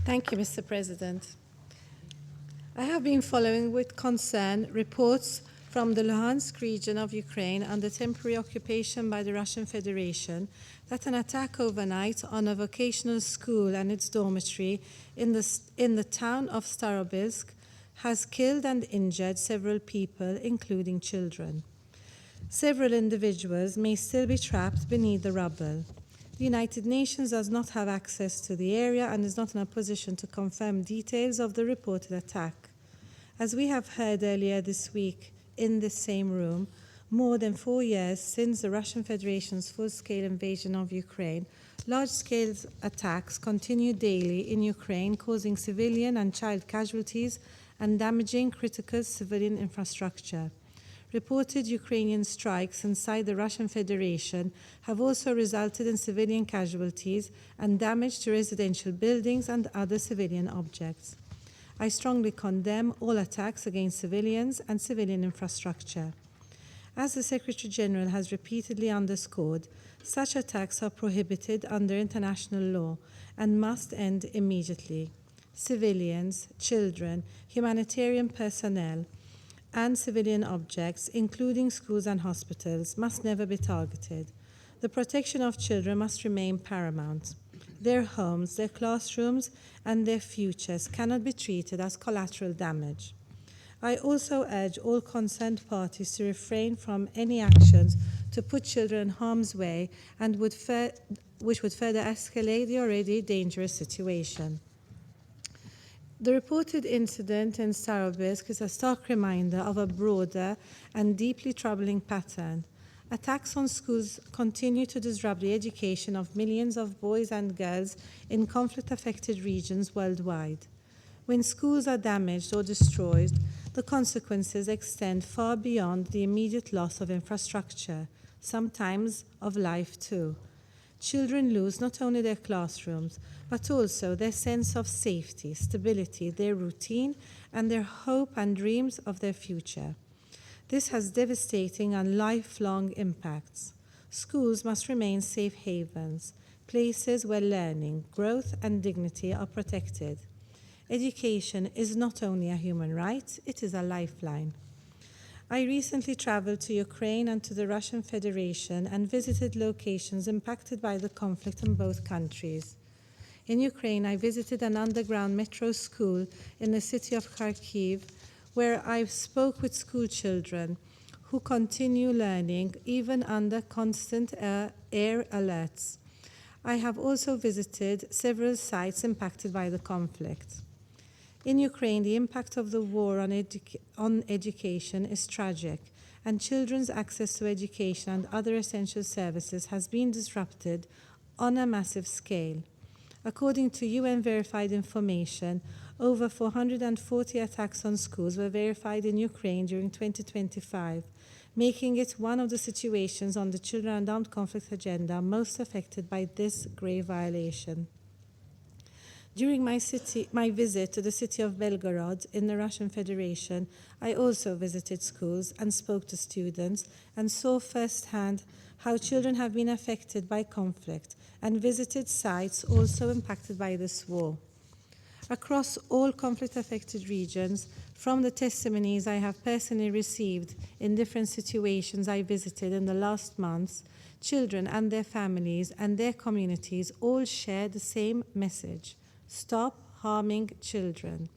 Thank you, Mr. President. I have been following with concern reports from the Luhansk region of Ukraine under temporary occupation by the Russian Federation that an attack overnight on a vocational school and its dormitory in the town of Starobilsk has killed and injured several people, including children. Several individuals may still be trapped beneath the rubble. The United Nations does not have access to the area and is not in a position to confirm details of the reported attack. As we have heard earlier this week in this same room, more than 4 years since the Russian Federation's full-scale invasion of Ukraine, large-scale attacks continue daily in Ukraine, causing civilian and child casualties and damaging critical civilian infrastructure. Reported Ukrainian strikes inside the Russian Federation have also resulted in civilian casualties and damage to residential buildings and other civilian objects. I strongly condemn all attacks against civilians and civilian infrastructure. As the Secretary General has repeatedly underscored, such attacks are prohibited under international law and must end immediately. Civilians, children, humanitarian personnel, and civilian objects, including schools and hospitals, must never be targeted. The protection of children must remain paramount. Their homes, their classrooms, and their futures cannot be treated as collateral damage. I also urge all concerned parties to refrain from any actions to put children in harm's way and which would further escalate the already dangerous situation. The reported incident in Starobilsk is a stark reminder of a broader and deeply troubling pattern. Attacks on schools continue to disrupt the education of millions of boys and girls in conflict-affected regions worldwide. When schools are damaged or destroyed, the consequences extend far beyond the immediate loss of infrastructure, sometimes of life too. Children lose not only their classrooms, but also their sense of safety, stability, their routine, and their hope and dreams of their future. This has devastating and lifelong impacts. Schools must remain safe havens, places where learning, growth, and dignity are protected. Education is not only a human right, it is a lifeline. I recently traveled to Ukraine and to the Russian Federation and visited locations impacted by the conflict in both countries. In Ukraine, I visited an underground metro school in the city of Kharkiv, where I spoke with school children who continue learning even under constant air alerts. I have also visited several sites impacted by the conflict. In Ukraine, the impact of the war on education is tragic, and children's access to education and other essential services has been disrupted on a massive scale. According to UN-verified information, over 440 attacks on schools were verified in Ukraine during 2025, making it one of the situations on the Children and Armed Conflict agenda most affected by this grave violation. During my visit to the city of Belgorod in the Russian Federation, I also visited schools and spoke to students and saw firsthand how children have been affected by conflict and visited sites also impacted by this war. Across all conflict-affected regions, from the testimonies I have personally received in different situations I visited in the last months, children and their families and their communities all share the same message. Stop harming children.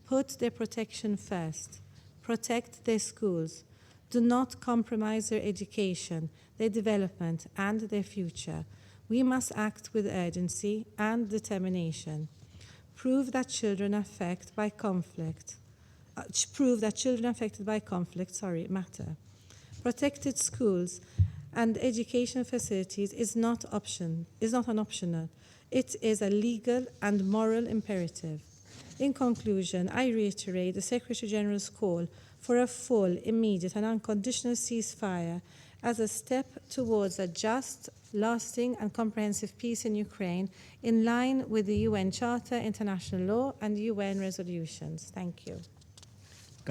Put their protection first. Protect their schools. Do not compromise their education, their development, and their future. We must act with urgency and determination. Prove that children affected by conflict matter. Protected schools and education facilities is not an optional. It is a legal and moral imperative. In conclusion, I reiterate the Secretary General's call for a full, immediate, and unconditional ceasefire as a step towards a just, lasting, and comprehensive peace in Ukraine in line with the UN Charter, international law, and UN resolutions. Thank you.